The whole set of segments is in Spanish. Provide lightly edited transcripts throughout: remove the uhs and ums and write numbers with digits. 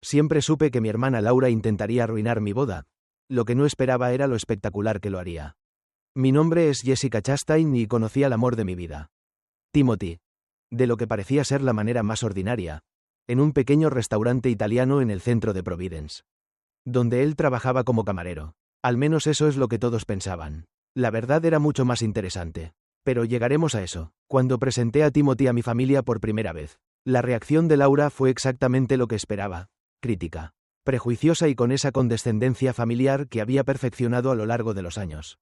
Siempre supe que mi hermana Laura intentaría arruinar mi boda. Lo que no esperaba era lo espectacular que lo haría. Mi nombre es Jessica Chastain y conocí al amor de mi vida. Timothy. De lo que parecía ser la manera más ordinaria. En un pequeño restaurante italiano en el centro de Providence. Donde él trabajaba como camarero. Al menos eso es lo que todos pensaban. La verdad era mucho más interesante. Pero llegaremos a eso. Cuando presenté a Timothy a mi familia por primera vez, la reacción de Laura fue exactamente lo que esperaba. Crítica. Prejuiciosa y con esa condescendencia familiar que había perfeccionado a lo largo de los años.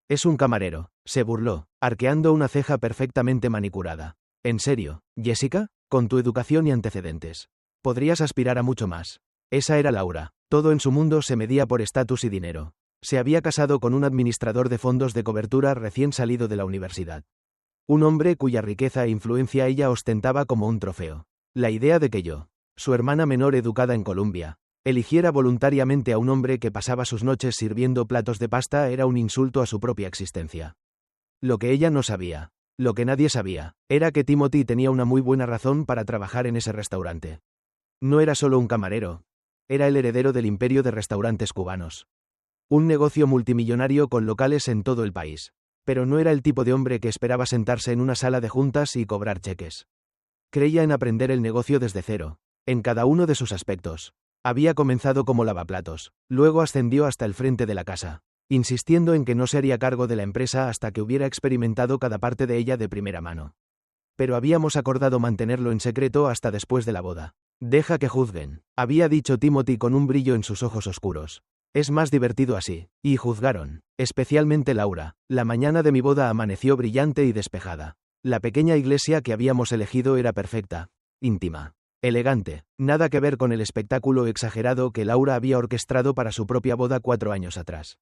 Es un camarero, se burló, arqueando una ceja perfectamente manicurada. ¿En serio, Jessica? Con tu educación y antecedentes. Podrías aspirar a mucho más. Esa era Laura. Todo en su mundo se medía por estatus y dinero. Se había casado con un administrador de fondos de cobertura recién salido de la universidad. Un hombre cuya riqueza e influencia ella ostentaba como un trofeo. La idea de que yo, su hermana menor educada en Columbia, eligiera voluntariamente a un hombre que pasaba sus noches sirviendo platos de pasta era un insulto a su propia existencia. Lo que ella no sabía, lo que nadie sabía, era que Timothy tenía una muy buena razón para trabajar en ese restaurante. No era solo un camarero. Era el heredero del imperio de restaurantes cubanos. Un negocio multimillonario con locales en todo el país. Pero no era el tipo de hombre que esperaba sentarse en una sala de juntas y cobrar cheques. Creía en aprender el negocio desde cero, en cada uno de sus aspectos. Había comenzado como lavaplatos, luego ascendió hasta el frente de la casa, insistiendo en que no se haría cargo de la empresa hasta que hubiera experimentado cada parte de ella de primera mano. Pero habíamos acordado mantenerlo en secreto hasta después de la boda. Deja que juzguen, había dicho Timothy con un brillo en sus ojos oscuros. Es más divertido así. Y juzgaron, especialmente Laura. La mañana de mi boda amaneció brillante y despejada. La pequeña iglesia que habíamos elegido era perfecta, íntima, elegante, nada que ver con el espectáculo exagerado que Laura había orquestado para su propia boda 4 años atrás.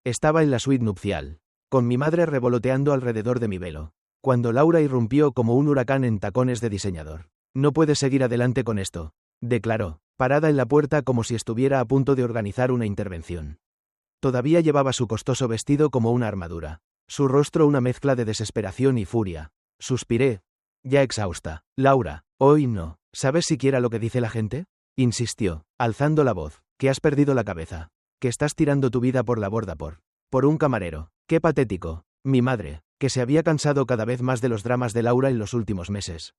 Estaba en la suite nupcial, con mi madre revoloteando alrededor de mi velo, cuando Laura irrumpió como un huracán en tacones de diseñador. No puedes seguir adelante con esto, declaró, parada en la puerta como si estuviera a punto de organizar una intervención. Todavía llevaba su costoso vestido como una armadura, su rostro una mezcla de desesperación y furia. Suspiré, ya exhausta. Laura, hoy no. ¿Sabes siquiera lo que dice la gente? Insistió, alzando la voz, que has perdido la cabeza, que estás tirando tu vida por la borda por un camarero. Qué patético. Mi madre, que se había cansado cada vez más de los dramas de Laura en los últimos meses.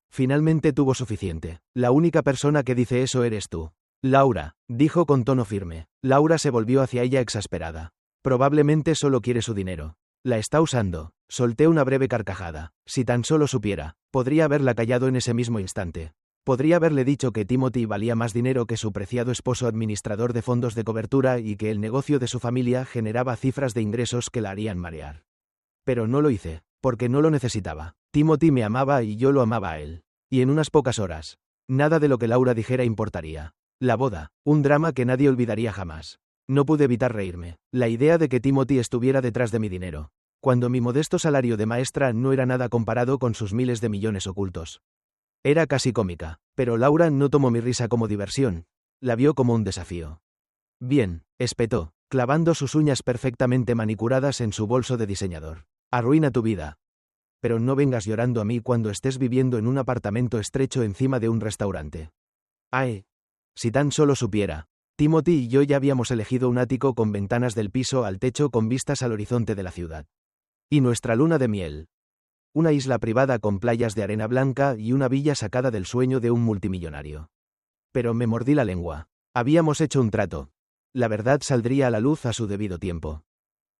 Finalmente tuvo suficiente. La única persona que dice eso eres tú. Laura, dijo con tono firme. Laura se volvió hacia ella exasperada. Probablemente solo quiere su dinero. La está usando. Solté una breve carcajada. Si tan solo supiera, podría haberla callado en ese mismo instante. Podría haberle dicho que Timothy valía más dinero que su preciado esposo administrador de fondos de cobertura y que el negocio de su familia generaba cifras de ingresos que la harían marear. Pero no lo hice, porque no lo necesitaba. Timothy me amaba y yo lo amaba a él. Y en unas pocas horas, nada de lo que Laura dijera importaría. La boda, un drama que nadie olvidaría jamás. No pude evitar reírme. La idea de que Timothy estuviera detrás de mi dinero, cuando mi modesto salario de maestra no era nada comparado con sus miles de millones ocultos. Era casi cómica, pero Laura no tomó mi risa como diversión. La vio como un desafío. Bien, espetó, clavando sus uñas perfectamente manicuradas en su bolso de diseñador. Arruina tu vida. Pero no vengas llorando a mí cuando estés viviendo en un apartamento estrecho encima de un restaurante. Ay, si tan solo supiera. Timothy y yo ya habíamos elegido un ático con ventanas del piso al techo con vistas al horizonte de la ciudad. Y nuestra luna de miel. Una isla privada con playas de arena blanca y una villa sacada del sueño de un multimillonario. Pero me mordí la lengua. Habíamos hecho un trato. La verdad saldría a la luz a su debido tiempo.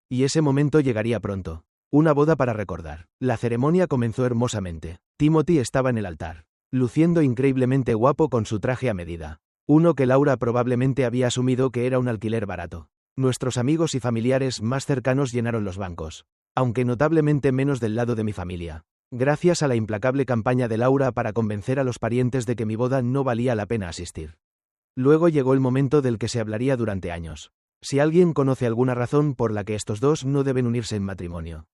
Y ese momento llegaría pronto. Una boda para recordar. La ceremonia comenzó hermosamente. Timothy estaba en el altar, luciendo increíblemente guapo con su traje a medida. Uno que Laura probablemente había asumido que era un alquiler barato. Nuestros amigos y familiares más cercanos llenaron los bancos, aunque notablemente menos del lado de mi familia, gracias a la implacable campaña de Laura para convencer a los parientes de que mi boda no valía la pena asistir. Luego llegó el momento del que se hablaría durante años. Si alguien conoce alguna razón por la que estos dos no deben unirse en matrimonio,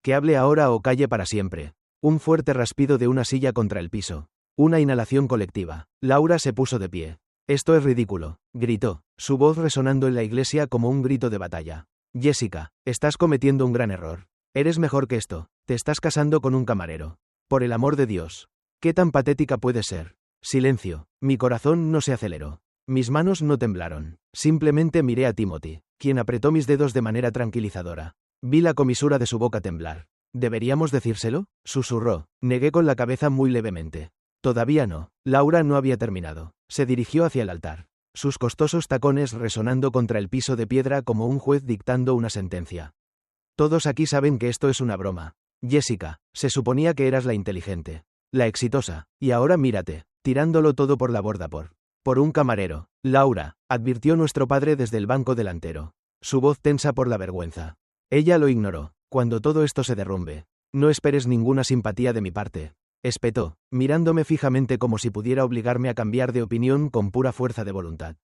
que hable ahora o calle para siempre. Un fuerte raspido de una silla contra el piso. Una inhalación colectiva. Laura se puso de pie. Esto es ridículo, gritó, su voz resonando en la iglesia como un grito de batalla. Jessica, estás cometiendo un gran error. Eres mejor que esto. Te estás casando con un camarero. Por el amor de Dios. ¿Qué tan patética puedes ser? Silencio. Mi corazón no se aceleró. Mis manos no temblaron. Simplemente miré a Timothy, quien apretó mis dedos de manera tranquilizadora. Vi la comisura de su boca temblar. ¿Deberíamos decírselo?, susurró. Negué con la cabeza muy levemente. Todavía no. Laura no había terminado. Se dirigió hacia el altar, sus costosos tacones resonando contra el piso de piedra como un juez dictando una sentencia. Todos aquí saben que esto es una broma. Jessica, se suponía que eras la inteligente, la exitosa, y ahora mírate, tirándolo todo por la borda por un camarero. Laura, advirtió nuestro padre desde el banco delantero, su voz tensa por la vergüenza. Ella lo ignoró. Cuando todo esto se derrumbe, no esperes ninguna simpatía de mi parte, espetó, mirándome fijamente como si pudiera obligarme a cambiar de opinión con pura fuerza de voluntad.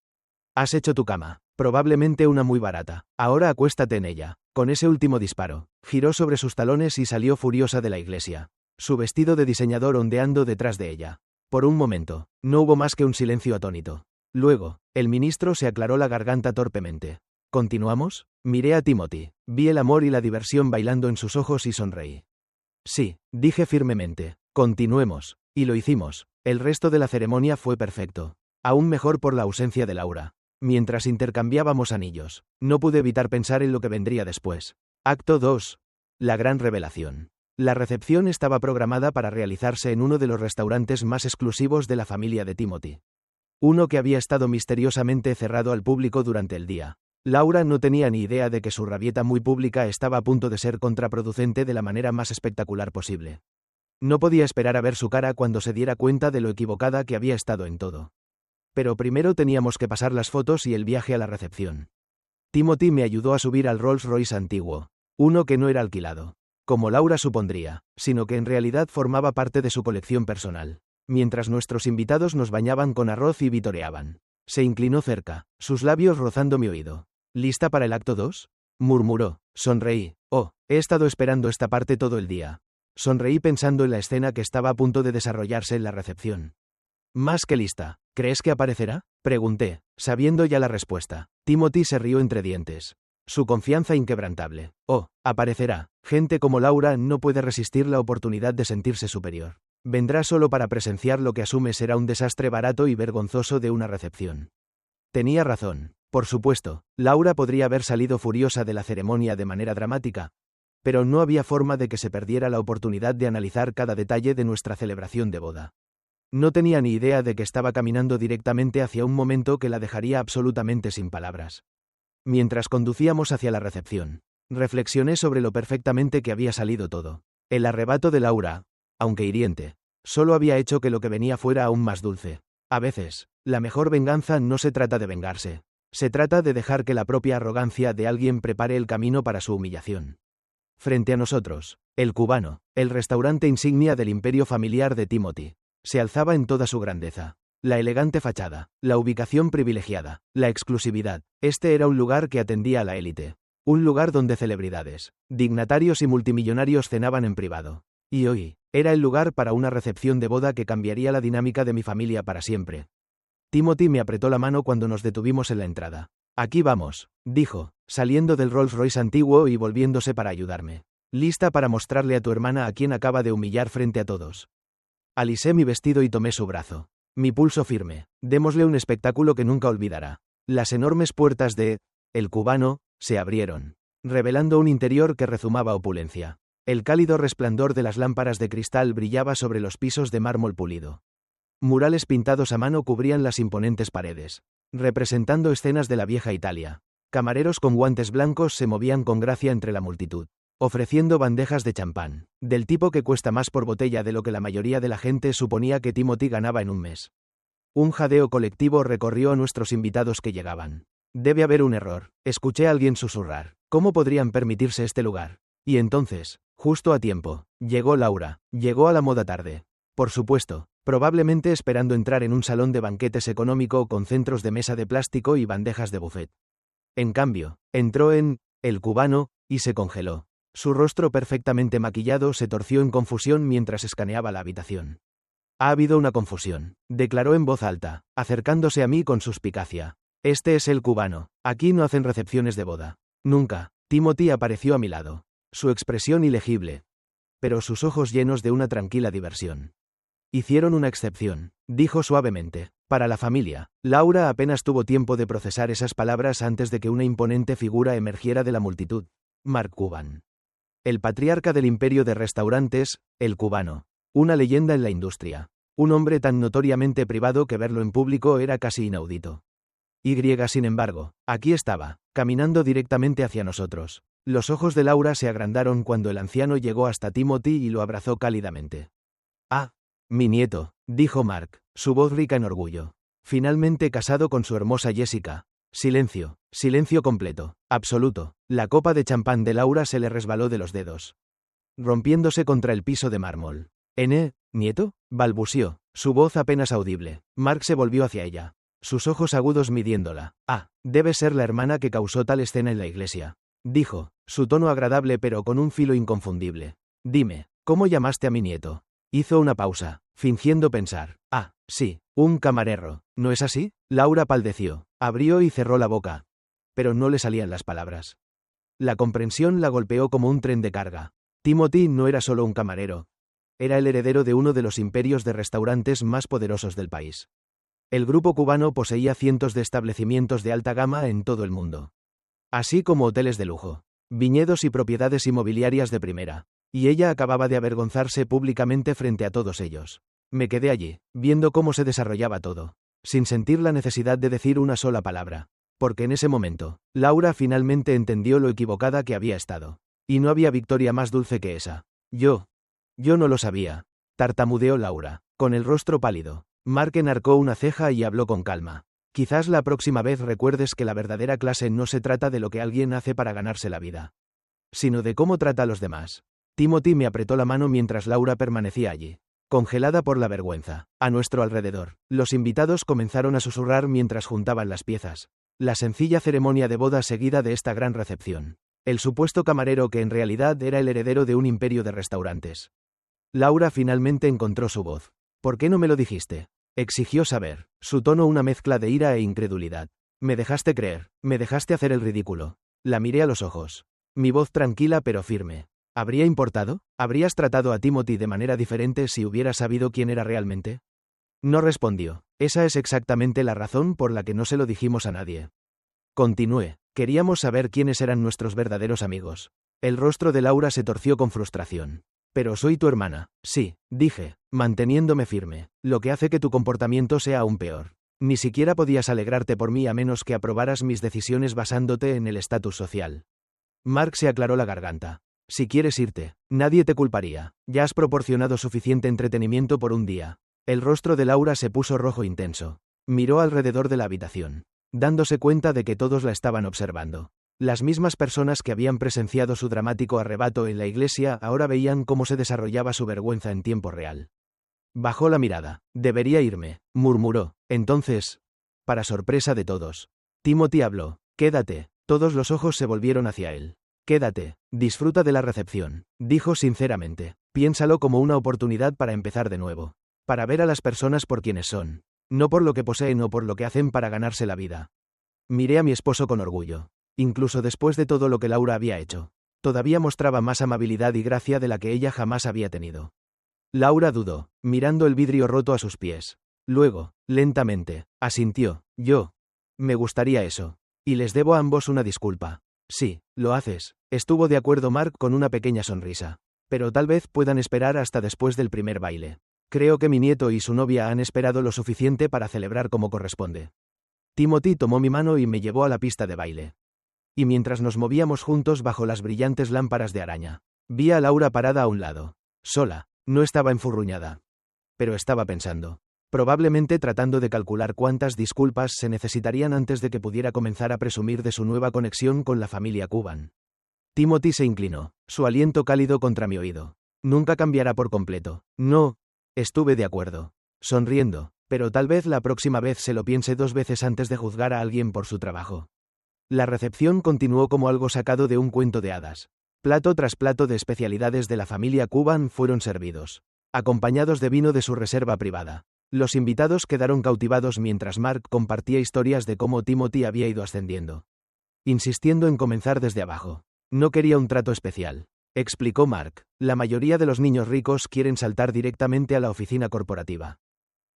Has hecho tu cama, probablemente una muy barata, ahora acuéstate en ella. Con ese último disparo, giró sobre sus talones y salió furiosa de la iglesia, su vestido de diseñador ondeando detrás de ella. Por un momento, no hubo más que un silencio atónito. Luego, el ministro se aclaró la garganta torpemente. ¿Continuamos? Miré a Timothy, vi el amor y la diversión bailando en sus ojos y sonreí. Sí, dije firmemente, continuemos, y lo hicimos. El resto de la ceremonia fue perfecto, aún mejor por la ausencia de Laura. Mientras intercambiábamos anillos, no pude evitar pensar en lo que vendría después. Acto 2. La gran revelación. La recepción estaba programada para realizarse en uno de los restaurantes más exclusivos de la familia de Timothy. Uno que había estado misteriosamente cerrado al público durante el día. Laura no tenía ni idea de que su rabieta muy pública estaba a punto de ser contraproducente de la manera más espectacular posible. No podía esperar a ver su cara cuando se diera cuenta de lo equivocada que había estado en todo. Pero primero teníamos que pasar las fotos y el viaje a la recepción. Timothy me ayudó a subir al Rolls Royce antiguo, uno que no era alquilado, como Laura supondría, sino que en realidad formaba parte de su colección personal. Mientras nuestros invitados nos bañaban con arroz y vitoreaban, se inclinó cerca, sus labios rozando mi oído. ¿Lista para el acto 2? Murmuró. Sonreí. Oh, he estado esperando esta parte todo el día. Sonreí pensando en la escena que estaba a punto de desarrollarse en la recepción. Más que lista. ¿Crees que aparecerá?, pregunté, sabiendo ya la respuesta. Timothy se rió entre dientes. Su confianza inquebrantable. Oh, aparecerá. Gente como Laura no puede resistir la oportunidad de sentirse superior. Vendrá solo para presenciar lo que asume será un desastre barato y vergonzoso de una recepción. Tenía razón. Por supuesto, Laura podría haber salido furiosa de la ceremonia de manera dramática, pero no había forma de que se perdiera la oportunidad de analizar cada detalle de nuestra celebración de boda. No tenía ni idea de que estaba caminando directamente hacia un momento que la dejaría absolutamente sin palabras. Mientras conducíamos hacia la recepción, reflexioné sobre lo perfectamente que había salido todo. El arrebato de Laura, aunque hiriente, solo había hecho que lo que venía fuera aún más dulce. A veces, la mejor venganza no se trata de vengarse. Se trata de dejar que la propia arrogancia de alguien prepare el camino para su humillación. Frente a nosotros, el Cubano, el restaurante insignia del imperio familiar de Timothy, se alzaba en toda su grandeza. La elegante fachada, la ubicación privilegiada, la exclusividad. Este era un lugar que atendía a la élite. Un lugar donde celebridades, dignatarios y multimillonarios cenaban en privado. Y hoy, era el lugar para una recepción de boda que cambiaría la dinámica de mi familia para siempre. Timothy me apretó la mano cuando nos detuvimos en la entrada. Aquí vamos, dijo, saliendo del Rolls Royce antiguo y volviéndose para ayudarme. Lista para mostrarle a tu hermana a quien acaba de humillar frente a todos. Alisé mi vestido y tomé su brazo. Mi pulso firme. Démosle un espectáculo que nunca olvidará. Las enormes puertas de El Cubano se abrieron, revelando un interior que rezumaba opulencia. El cálido resplandor de las lámparas de cristal brillaba sobre los pisos de mármol pulido. Murales pintados a mano cubrían las imponentes paredes, representando escenas de la vieja Italia. Camareros con guantes blancos se movían con gracia entre la multitud, ofreciendo bandejas de champán, del tipo que cuesta más por botella de lo que la mayoría de la gente suponía que Timothy ganaba en un mes. Un jadeo colectivo recorrió a nuestros invitados que llegaban. Debe haber un error, escuché a alguien susurrar. ¿Cómo podrían permitirse este lugar? Y entonces, justo a tiempo, llegó Laura, llegó a la moda tarde. Por supuesto, probablemente esperando entrar en un salón de banquetes económico con centros de mesa de plástico y bandejas de buffet. En cambio, entró en El Cubano y se congeló. Su rostro perfectamente maquillado se torció en confusión mientras escaneaba la habitación. Ha habido una confusión, declaró en voz alta, acercándose a mí con suspicacia. Este es El Cubano. Aquí no hacen recepciones de boda. Nunca. Timothy apareció a mi lado. Su expresión ilegible, pero sus ojos llenos de una tranquila diversión. Hicieron una excepción, dijo suavemente. Para la familia. Laura apenas tuvo tiempo de procesar esas palabras antes de que una imponente figura emergiera de la multitud. Mark Cuban. El patriarca del imperio de restaurantes, el cubano. Una leyenda en la industria. Un hombre tan notoriamente privado que verlo en público era casi inaudito. Sin embargo, aquí estaba, caminando directamente hacia nosotros. Los ojos de Laura se agrandaron cuando el anciano llegó hasta Timothy y lo abrazó cálidamente. «Ah, mi nieto», dijo Mark, su voz rica en orgullo. «Finalmente casado con su hermosa Jessica». Silencio, silencio completo, absoluto. La copa de champán de Laura se le resbaló de los dedos, rompiéndose contra el piso de mármol. ¿Nieto?», balbució, su voz apenas audible. Mark se volvió hacia ella, sus ojos agudos midiéndola. «Ah, debe ser la hermana que causó tal escena en la iglesia», dijo, su tono agradable pero con un filo inconfundible. «Dime, ¿cómo llamaste a mi nieto?». Hizo una pausa, fingiendo pensar. «Ah, sí, un camarero, ¿no es así?». Laura paldeció, abrió y cerró la boca, pero no le salían las palabras. La comprensión la golpeó como un tren de carga. Timothy no era solo un camarero. Era el heredero de uno de los imperios de restaurantes más poderosos del país. El grupo cubano poseía cientos de establecimientos de alta gama en todo el mundo, así como hoteles de lujo, viñedos y propiedades inmobiliarias de primera, y ella acababa de avergonzarse públicamente frente a todos ellos. Me quedé allí, viendo cómo se desarrollaba todo, sin sentir la necesidad de decir una sola palabra, porque en ese momento, Laura finalmente entendió lo equivocada que había estado. Y no había victoria más dulce que esa. Yo no lo sabía, tartamudeó Laura, con el rostro pálido. Mark enarcó una ceja y habló con calma. Quizás la próxima vez recuerdes que la verdadera clase no se trata de lo que alguien hace para ganarse la vida, sino de cómo trata a los demás. Timothy me apretó la mano mientras Laura permanecía allí, congelada por la vergüenza. A nuestro alrededor, los invitados comenzaron a susurrar mientras juntaban las piezas. La sencilla ceremonia de boda seguida de esta gran recepción. El supuesto camarero que en realidad era el heredero de un imperio de restaurantes. Laura finalmente encontró su voz. «¿Por qué no me lo dijiste?», exigió saber, su tono una mezcla de ira e incredulidad. «Me dejaste creer, me dejaste hacer el ridículo». La miré a los ojos. Mi voz tranquila pero firme. ¿Habría importado? ¿Habrías tratado a Timothy de manera diferente si hubieras sabido quién era realmente? No respondió. Esa es exactamente la razón por la que no se lo dijimos a nadie. Continué. Queríamos saber quiénes eran nuestros verdaderos amigos. El rostro de Laura se torció con frustración. Pero soy tu hermana. Sí, dije, manteniéndome firme, lo que hace que tu comportamiento sea aún peor. Ni siquiera podías alegrarte por mí a menos que aprobaras mis decisiones basándote en el estatus social. Mark se aclaró la garganta. Si quieres irte, nadie te culparía. Ya has proporcionado suficiente entretenimiento por un día. El rostro de Laura se puso rojo intenso. Miró alrededor de la habitación, dándose cuenta de que todos la estaban observando. Las mismas personas que habían presenciado su dramático arrebato en la iglesia ahora veían cómo se desarrollaba su vergüenza en tiempo real. Bajó la mirada. «Debería irme», murmuró. Entonces, para sorpresa de todos, Timothy habló. «Quédate». Todos los ojos se volvieron hacia él. «Quédate, disfruta de la recepción», dijo sinceramente. «Piénsalo como una oportunidad para empezar de nuevo. Para ver a las personas por quienes son. No por lo que poseen o por lo que hacen para ganarse la vida». Miré a mi esposo con orgullo. Incluso después de todo lo que Laura había hecho, todavía mostraba más amabilidad y gracia de la que ella jamás había tenido. Laura dudó, mirando el vidrio roto a sus pies. Luego, lentamente, asintió. Me gustaría eso. Y les debo a ambos una disculpa. Sí, lo haces. Estuvo de acuerdo Mark con una pequeña sonrisa. Pero tal vez puedan esperar hasta después del primer baile. Creo que mi nieto y su novia han esperado lo suficiente para celebrar como corresponde. Timothy tomó mi mano y me llevó a la pista de baile. Y mientras nos movíamos juntos bajo las brillantes lámparas de araña, vi a Laura parada a un lado. Sola, no estaba enfurruñada. Pero estaba pensando. Probablemente tratando de calcular cuántas disculpas se necesitarían antes de que pudiera comenzar a presumir de su nueva conexión con la familia Cuban. Timothy se inclinó, su aliento cálido contra mi oído. Nunca cambiará por completo. No. Estuve de acuerdo. Sonriendo, pero tal vez la próxima vez se lo piense 2 veces antes de juzgar a alguien por su trabajo. La recepción continuó como algo sacado de un cuento de hadas. Plato tras plato de especialidades de la familia Cuban fueron servidos, acompañados de vino de su reserva privada. Los invitados quedaron cautivados mientras Mark compartía historias de cómo Timothy había ido ascendiendo, insistiendo en comenzar desde abajo. No quería un trato especial, explicó Mark. La mayoría de los niños ricos quieren saltar directamente a la oficina corporativa.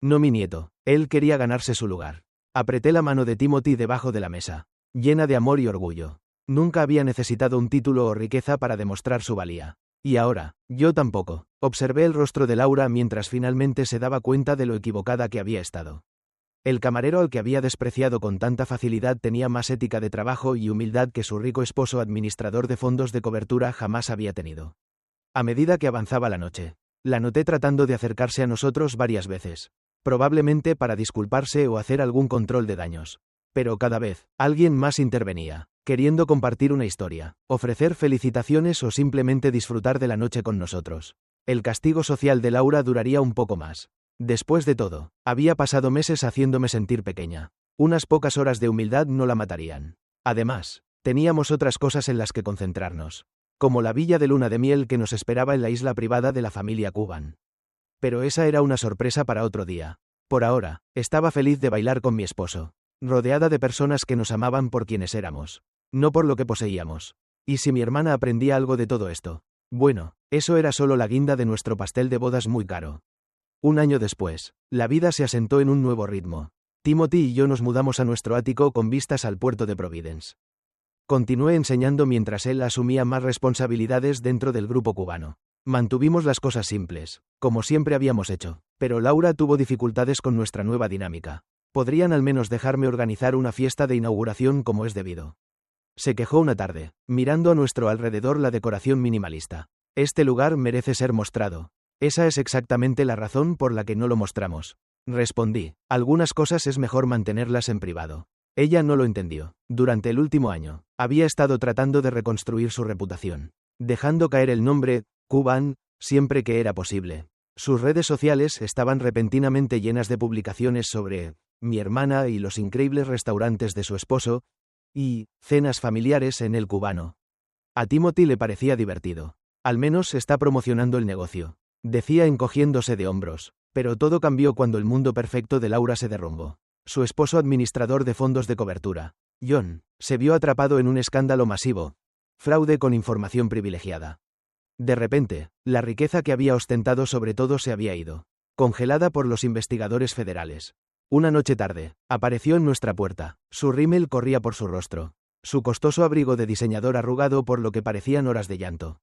No mi nieto, él quería ganarse su lugar. Apreté la mano de Timothy debajo de la mesa, llena de amor y orgullo. Nunca había necesitado un título o riqueza para demostrar su valía. Y ahora, yo tampoco. Observé el rostro de Laura mientras finalmente se daba cuenta de lo equivocada que había estado. El camarero al que había despreciado con tanta facilidad tenía más ética de trabajo y humildad que su rico esposo administrador de fondos de cobertura jamás había tenido. A medida que avanzaba la noche, la noté tratando de acercarse a nosotros varias veces, probablemente para disculparse o hacer algún control de daños. Pero cada vez, alguien más intervenía, queriendo compartir una historia, ofrecer felicitaciones o simplemente disfrutar de la noche con nosotros. El castigo social de Laura duraría un poco más. Después de todo, había pasado meses haciéndome sentir pequeña. Unas pocas horas de humildad no la matarían. Además, teníamos otras cosas en las que concentrarnos, como la villa de luna de miel que nos esperaba en la isla privada de la familia Cuban. Pero esa era una sorpresa para otro día. Por ahora, estaba feliz de bailar con mi esposo, rodeada de personas que nos amaban por quienes éramos, no por lo que poseíamos. ¿Y si mi hermana aprendía algo de todo esto? Bueno, eso era solo la guinda de nuestro pastel de bodas muy caro. Un año después, la vida se asentó en un nuevo ritmo. Timothy y yo nos mudamos a nuestro ático con vistas al puerto de Providence. Continué enseñando mientras él asumía más responsabilidades dentro del grupo cubano. Mantuvimos las cosas simples, como siempre habíamos hecho, pero Laura tuvo dificultades con nuestra nueva dinámica. Podrían al menos dejarme organizar una fiesta de inauguración como es debido. Se quejó una tarde, mirando a nuestro alrededor la decoración minimalista. Este lugar merece ser mostrado. Esa es exactamente la razón por la que no lo mostramos. Respondí, algunas cosas es mejor mantenerlas en privado. Ella no lo entendió. Durante el último año, había estado tratando de reconstruir su reputación, dejando caer el nombre Cuban siempre que era posible. Sus redes sociales estaban repentinamente llenas de publicaciones sobre mi hermana y los increíbles restaurantes de su esposo, y cenas familiares en el cubano. A Timothy le parecía divertido. Al menos está promocionando el negocio, decía encogiéndose de hombros. Pero todo cambió cuando el mundo perfecto de Laura se derrumbó. Su esposo administrador de fondos de cobertura, John, se vio atrapado en un escándalo masivo, fraude con información privilegiada. De repente, la riqueza que había ostentado sobre todo se había ido, congelada por los investigadores federales. Una noche tarde, apareció en nuestra puerta, su rímel corría por su rostro, su costoso abrigo de diseñador arrugado por lo que parecían horas de llanto.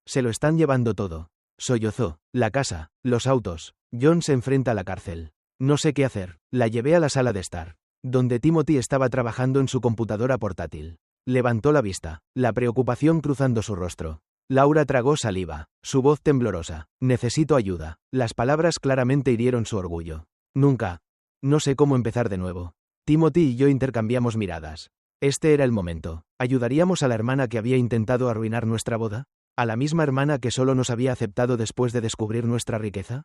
Se lo están llevando todo. Sollozó. La casa, los autos. John se enfrenta a la cárcel. No sé qué hacer. La llevé a la sala de estar, donde Timothy estaba trabajando en su computadora portátil. Levantó la vista, la preocupación cruzando su rostro. Laura tragó saliva, su voz temblorosa. Necesito ayuda. Las palabras claramente hirieron su orgullo. Nunca. No sé cómo empezar de nuevo. Timothy y yo intercambiamos miradas. Este era el momento. ¿Ayudaríamos a la hermana que había intentado arruinar nuestra boda? ¿A la misma hermana que solo nos había aceptado después de descubrir nuestra riqueza?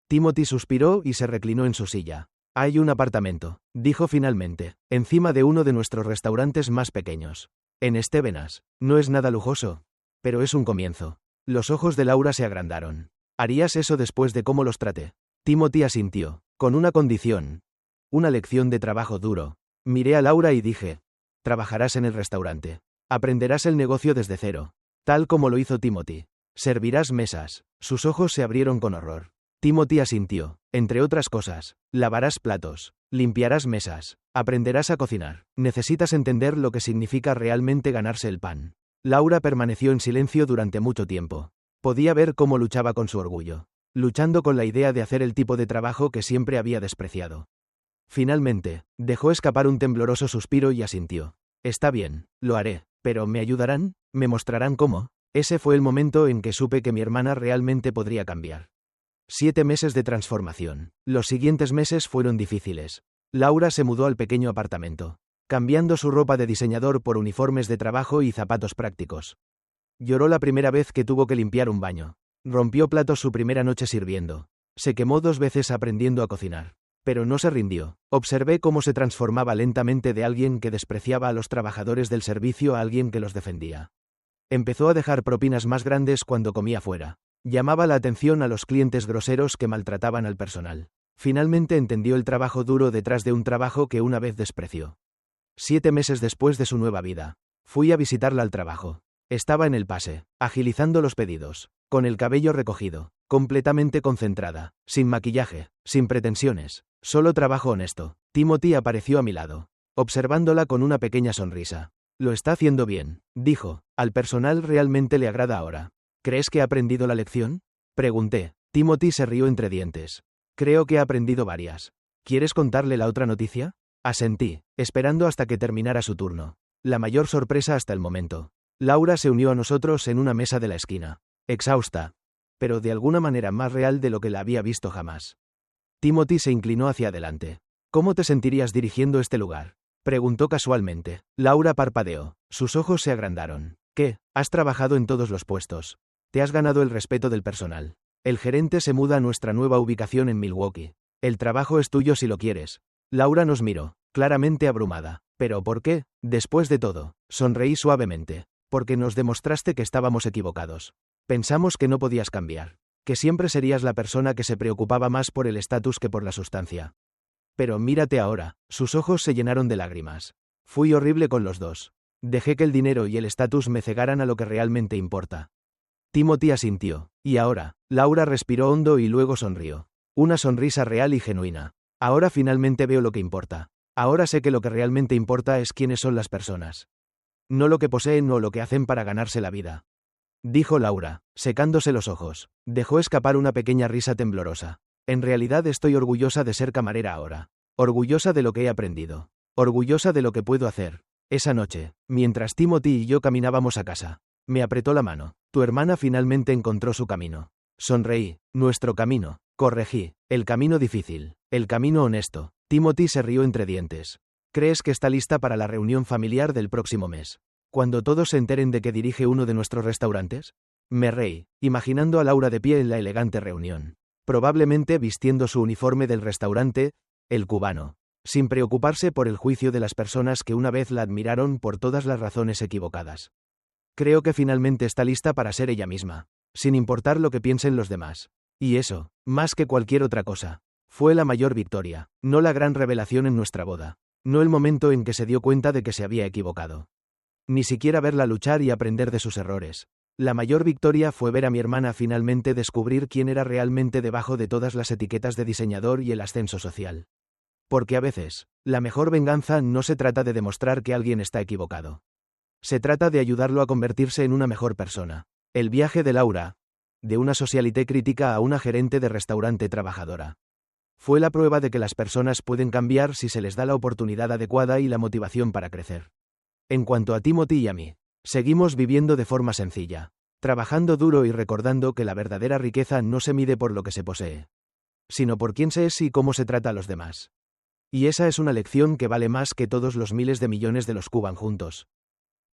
Timothy suspiró y se reclinó en su silla. Hay un apartamento, dijo finalmente, encima de uno de nuestros restaurantes más pequeños. En Stevenas. No es nada lujoso, pero es un comienzo. Los ojos de Laura se agrandaron. ¿Harías eso después de cómo los traté? Timothy asintió, con una condición. Una lección de trabajo duro. Miré a Laura y dije, trabajarás en el restaurante. Aprenderás el negocio desde cero. Tal como lo hizo Timothy. Servirás mesas. Sus ojos se abrieron con horror. Timothy asintió. Entre otras cosas, lavarás platos, limpiarás mesas, aprenderás a cocinar. Necesitas entender lo que significa realmente ganarse el pan. Laura permaneció en silencio durante mucho tiempo. Podía ver cómo luchaba con su orgullo, luchando con la idea de hacer el tipo de trabajo que siempre había despreciado. Finalmente, dejó escapar un tembloroso suspiro y asintió. Está bien, lo haré. ¿Pero me ayudarán? ¿Me mostrarán cómo? Ese fue el momento en que supe que mi hermana realmente podría cambiar. 7 meses de transformación. Los siguientes meses fueron difíciles. Laura se mudó al pequeño apartamento, cambiando su ropa de diseñador por uniformes de trabajo y zapatos prácticos. Lloró la primera vez que tuvo que limpiar un baño. Rompió platos su primera noche sirviendo. Se quemó 2 veces aprendiendo a cocinar. Pero no se rindió. Observé cómo se transformaba lentamente de alguien que despreciaba a los trabajadores del servicio a alguien que los defendía. Empezó a dejar propinas más grandes cuando comía fuera. Llamaba la atención a los clientes groseros que maltrataban al personal. Finalmente entendió el trabajo duro detrás de un trabajo que una vez despreció. 7 meses después de su nueva vida, fui a visitarla al trabajo. Estaba en el pase, agilizando los pedidos, Con el cabello recogido, completamente concentrada, sin maquillaje, sin pretensiones, solo trabajo honesto. Timothy apareció a mi lado, observándola con una pequeña sonrisa. Lo está haciendo bien, dijo. Al personal realmente le agrada ahora. ¿Crees que ha aprendido la lección? Pregunté. Timothy se rió entre dientes. Creo que ha aprendido varias. ¿Quieres contarle la otra noticia? Asentí, esperando hasta que terminara su turno. La mayor sorpresa hasta el momento. Laura se unió a nosotros en una mesa de la esquina. Exhausta, pero de alguna manera más real de lo que la había visto jamás. Timothy se inclinó hacia adelante. ¿Cómo te sentirías dirigiendo este lugar? Preguntó casualmente. Laura parpadeó. Sus ojos se agrandaron. ¿Qué? Has trabajado en todos los puestos. Te has ganado el respeto del personal. El gerente se muda a nuestra nueva ubicación en Milwaukee. El trabajo es tuyo si lo quieres. Laura nos miró, claramente abrumada. ¿Pero por qué? Después de todo, sonreí suavemente. Porque nos demostraste que estábamos equivocados. Pensamos que no podías cambiar. Que siempre serías la persona que se preocupaba más por el estatus que por la sustancia. Pero mírate ahora, sus ojos se llenaron de lágrimas. Fui horrible con los dos. Dejé que el dinero y el estatus me cegaran a lo que realmente importa. Timothy asintió. Y ahora, Laura respiró hondo y luego sonrió. Una sonrisa real y genuina. Ahora finalmente veo lo que importa. Ahora sé que lo que realmente importa es quiénes son las personas. No lo que poseen o lo que hacen para ganarse la vida. Dijo Laura, secándose los ojos. Dejó escapar una pequeña risa temblorosa. En realidad estoy orgullosa de ser camarera ahora. Orgullosa de lo que he aprendido. Orgullosa de lo que puedo hacer. Esa noche, mientras Timothy y yo caminábamos a casa, me apretó la mano. Tu hermana finalmente encontró su camino. Sonreí. Nuestro camino. Corregí. El camino difícil. El camino honesto. Timothy se rió entre dientes. ¿Crees que está lista para la reunión familiar del próximo mes? Cuando todos se enteren de que dirige uno de nuestros restaurantes? Me reí, imaginando a Laura de pie en la elegante reunión. Probablemente vistiendo su uniforme del restaurante, el cubano, sin preocuparse por el juicio de las personas que una vez la admiraron por todas las razones equivocadas. Creo que finalmente está lista para ser ella misma, sin importar lo que piensen los demás. Y eso, más que cualquier otra cosa, fue la mayor victoria, no la gran revelación en nuestra boda, no el momento en que se dio cuenta de que se había equivocado. Ni siquiera verla luchar y aprender de sus errores. La mayor victoria fue ver a mi hermana finalmente descubrir quién era realmente debajo de todas las etiquetas de diseñador y el ascenso social. Porque a veces, la mejor venganza no se trata de demostrar que alguien está equivocado. Se trata de ayudarlo a convertirse en una mejor persona. El viaje de Laura, de una socialité crítica a una gerente de restaurante trabajadora, fue la prueba de que las personas pueden cambiar si se les da la oportunidad adecuada y la motivación para crecer. En cuanto a Timothy y a mí, seguimos viviendo de forma sencilla, trabajando duro y recordando que la verdadera riqueza no se mide por lo que se posee, sino por quién se es y cómo se trata a los demás. Y esa es una lección que vale más que todos los miles de millones de los Cuban juntos.